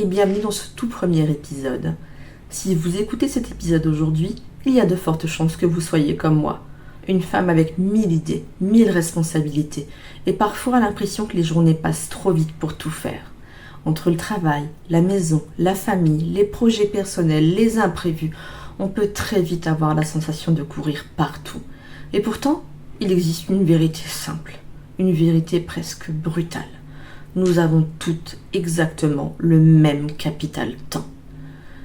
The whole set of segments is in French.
et bienvenue dans ce tout premier épisode. Si vous écoutez cet épisode aujourd'hui, il y a de fortes chances que vous soyez comme moi. Une femme avec 1000 idées, 1000 responsabilités et parfois l'impression que les journées passent trop vite pour tout faire. Entre le travail, la maison, la famille, les projets personnels, les imprévus, on peut très vite avoir la sensation de courir partout. Et pourtant, il existe une vérité simple, une vérité presque brutale. Nous avons toutes exactement le même capital temps.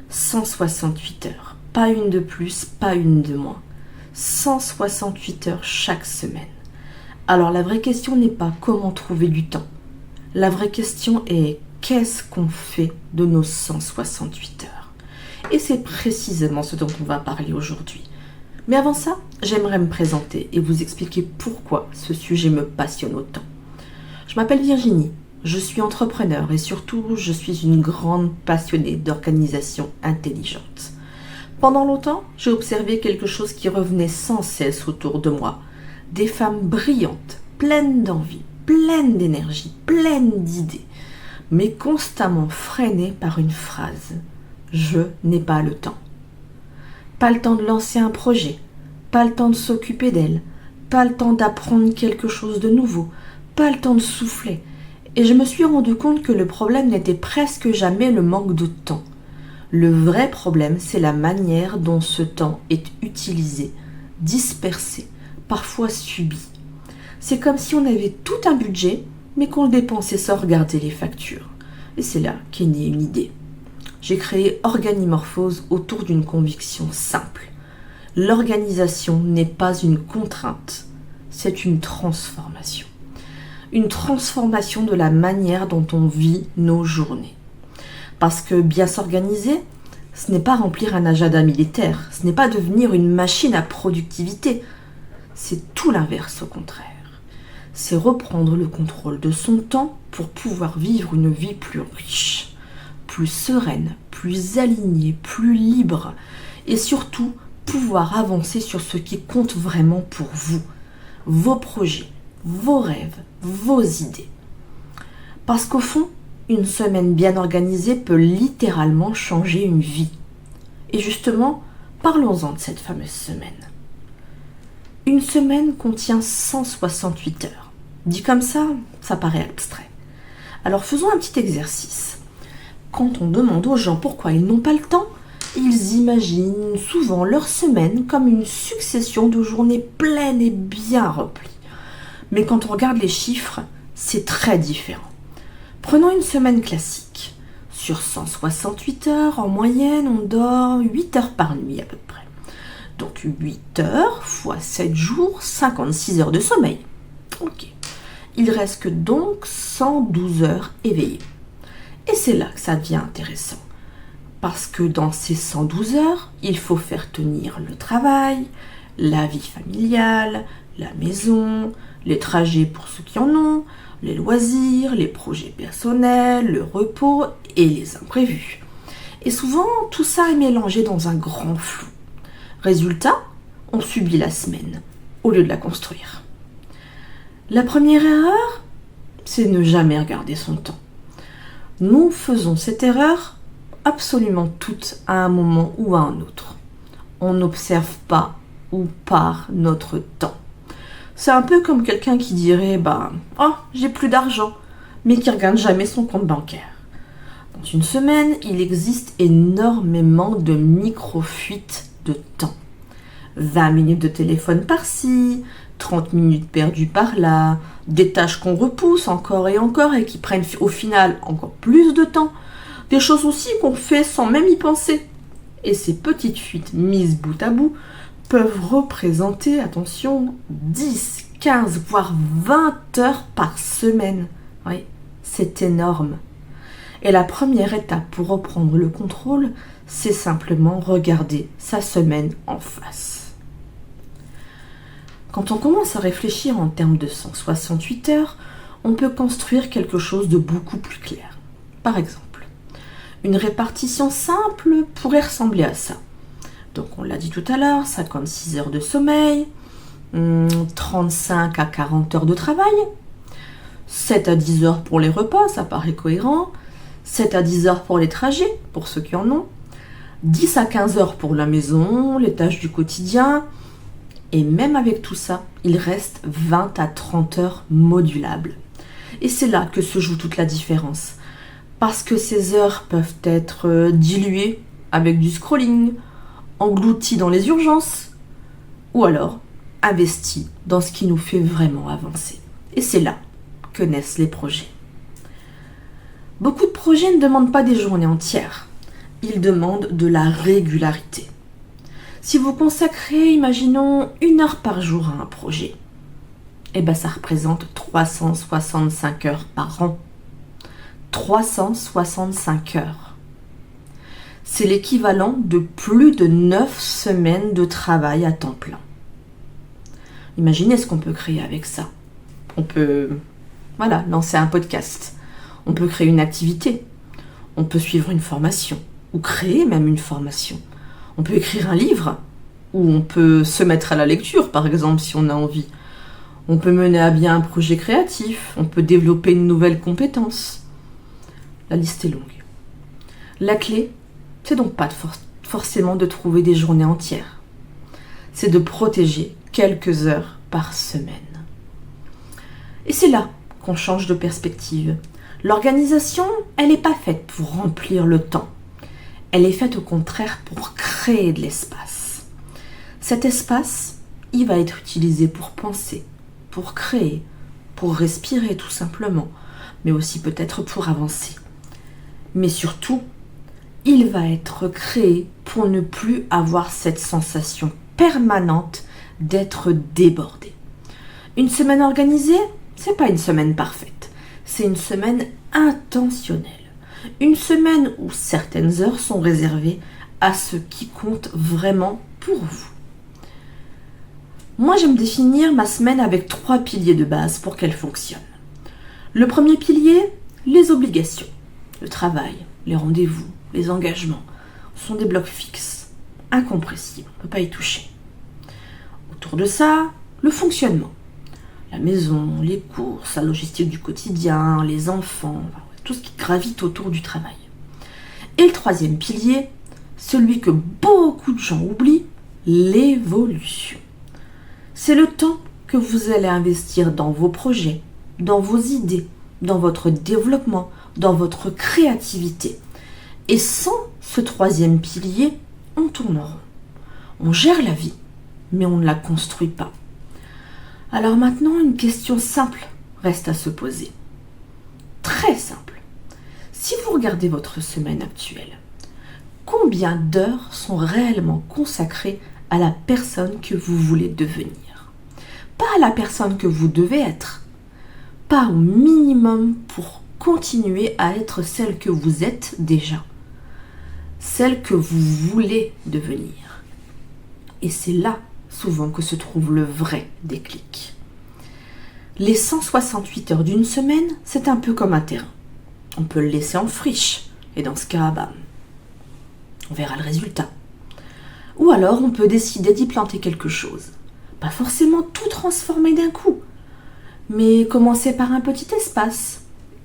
168 heures, pas une de plus, pas une de moins. 168 heures chaque semaine. Alors la vraie question n'est pas comment trouver du temps. La vraie question est qu'est-ce qu'on fait de nos 168 heures? Et c'est précisément ce dont on va parler aujourd'hui. Mais avant ça, j'aimerais me présenter et vous expliquer pourquoi ce sujet me passionne autant. Je m'appelle Virginie. Je suis entrepreneur et surtout, je suis une grande passionnée d'organisation intelligente. Pendant longtemps, j'ai observé quelque chose qui revenait sans cesse autour de moi. Des femmes brillantes, pleines d'envie, pleines d'énergie, pleines d'idées, mais constamment freinées par une phrase. Je n'ai pas le temps. Pas le temps de lancer un projet, pas le temps de s'occuper d'elle, pas le temps d'apprendre quelque chose de nouveau, pas le temps de souffler. Et je me suis rendu compte que le problème n'était presque jamais le manque de temps. Le vrai problème, c'est la manière dont ce temps est utilisé, dispersé, parfois subi. C'est comme si on avait tout un budget, mais qu'on le dépensait sans regarder les factures. Et c'est là qu'est née une idée. J'ai créé Organimorphose autour d'une conviction simple. L'organisation n'est pas une contrainte, c'est une transformation. Une transformation de la manière dont on vit nos journées. Parce que bien s'organiser, ce n'est pas remplir un agenda militaire, ce n'est pas devenir une machine à productivité, c'est tout l'inverse au contraire. C'est reprendre le contrôle de son temps pour pouvoir vivre une vie plus riche, plus sereine, plus alignée, plus libre et surtout pouvoir avancer sur ce qui compte vraiment pour vous, vos projets, vos rêves, vos idées. Parce qu'au fond, une semaine bien organisée peut littéralement changer une vie. Et justement, parlons-en de cette fameuse semaine. Une semaine contient 168 heures. Dit comme ça paraît abstrait. Alors faisons un petit exercice. Quand on demande aux gens pourquoi ils n'ont pas le temps, ils imaginent souvent leur semaine comme une succession de journées pleines et bien remplies. Mais quand on regarde les chiffres, c'est très différent. Prenons une semaine classique. Sur 168 heures, en moyenne, on dort 8 heures par nuit à peu près. Donc 8 heures fois 7 jours, 56 heures de sommeil. Ok. Il reste donc 112 heures éveillées. Et c'est là que ça devient intéressant. Parce que dans ces 112 heures, il faut faire tenir le travail, la vie familiale, la maison, les trajets pour ceux qui en ont, les loisirs, les projets personnels, le repos et les imprévus. Et souvent, tout ça est mélangé dans un grand flou. Résultat, on subit la semaine au lieu de la construire. La première erreur, c'est ne jamais regarder son temps. Nous faisons cette erreur absolument toutes à un moment ou à un autre. On n'observe pas où part notre temps. C'est un peu comme quelqu'un qui dirait « Oh, j'ai plus d'argent », mais qui ne regarde jamais son compte bancaire. Dans une semaine, il existe énormément de micro-fuites de temps. 20 minutes de téléphone par-ci, 30 minutes perdues par-là, des tâches qu'on repousse encore et qui prennent au final encore plus de temps, des choses aussi qu'on fait sans même y penser. Et ces petites fuites mises bout à bout peuvent représenter, attention, 10, 15, voire 20 heures par semaine. Oui, c'est énorme. Et la première étape pour reprendre le contrôle, c'est simplement regarder sa semaine en face. Quand on commence à réfléchir en termes de 168 heures, on peut construire quelque chose de beaucoup plus clair. Par exemple, une répartition simple pourrait ressembler à ça. Donc on l'a dit tout à l'heure, 56 heures de sommeil, 35 à 40 heures de travail, 7 à 10 heures pour les repas, ça paraît cohérent, 7 à 10 heures pour les trajets, pour ceux qui en ont, 10 à 15 heures pour la maison, les tâches du quotidien, et même avec tout ça, il reste 20 à 30 heures modulables. Et c'est là que se joue toute la différence. Parce que ces heures peuvent être diluées avec du scrolling, englouties dans les urgences, ou alors investies dans ce qui nous fait vraiment avancer. Et c'est là que naissent les projets. Beaucoup de projets ne demandent pas des journées entières. Ils demandent de la régularité. Si vous consacrez, imaginons, 1 heure par jour à un projet, ça représente 365 heures par an. 365 heures. C'est l'équivalent de plus de 9 semaines de travail à temps plein. Imaginez ce qu'on peut créer avec ça. On peut lancer un podcast. On peut créer une activité. On peut suivre une formation ou créer même une formation. On peut écrire un livre ou on peut se mettre à la lecture, par exemple, si on a envie. On peut mener à bien un projet créatif. On peut développer une nouvelle compétence. La liste est longue. La clé, c'est donc pas forcément de trouver des journées entières. C'est de protéger quelques heures par semaine. Et c'est là qu'on change de perspective. L'organisation, elle n'est pas faite pour remplir le temps. Elle est faite au contraire pour créer de l'espace. Cet espace, il va être utilisé pour penser, pour créer, pour respirer tout simplement, mais aussi peut-être pour avancer. Mais surtout, il va être créé pour ne plus avoir cette sensation permanente d'être débordé. Une semaine organisée, c'est pas une semaine parfaite, c'est une semaine intentionnelle. Une semaine où certaines heures sont réservées à ce qui compte vraiment pour vous. Moi, j'aime définir ma semaine avec 3 piliers de base pour qu'elle fonctionne. Le premier pilier, les obligations. Le travail, les rendez-vous, les engagements sont des blocs fixes, incompressibles, on ne peut pas y toucher. Autour de ça, le fonctionnement. La maison, les courses, la logistique du quotidien, les enfants, tout ce qui gravite autour du travail. Et le troisième pilier, celui que beaucoup de gens oublient, l'évolution. C'est le temps que vous allez investir dans vos projets, dans vos idées, dans votre développement, dans votre créativité. Et sans ce troisième pilier, on tourne rond. On gère la vie, mais on ne la construit pas. Alors maintenant, une question simple reste à se poser. Très simple. Si vous regardez votre semaine actuelle, combien d'heures sont réellement consacrées à la personne que vous voulez devenir? Pas à la personne que vous devez être. Pas au minimum pour continuer à être celle que vous êtes déjà. Celle que vous voulez devenir. Et c'est là souvent que se trouve le vrai déclic. Les 168 heures d'une semaine, c'est un peu comme un terrain. On peut le laisser en friche, et dans ce cas, on verra le résultat. Ou alors, on peut décider d'y planter quelque chose. Pas forcément tout transformer d'un coup, mais commencer par un petit espace,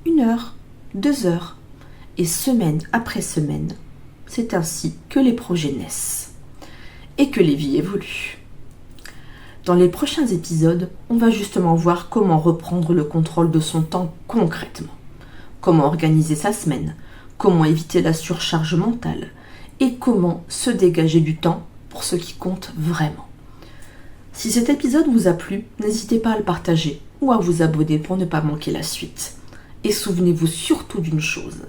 1 heure, 2 heures, et semaine après semaine, c'est ainsi que les projets naissent, et que les vies évoluent. Dans les prochains épisodes, on va justement voir comment reprendre le contrôle de son temps concrètement, comment organiser sa semaine, comment éviter la surcharge mentale et comment se dégager du temps pour ce qui compte vraiment. Si cet épisode vous a plu, n'hésitez pas à le partager ou à vous abonner pour ne pas manquer la suite. Et souvenez-vous surtout d'une chose,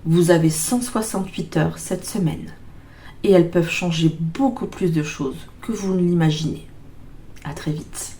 vous avez 168 heures cette semaine et elles peuvent changer beaucoup plus de choses que vous ne l'imaginez. À très vite.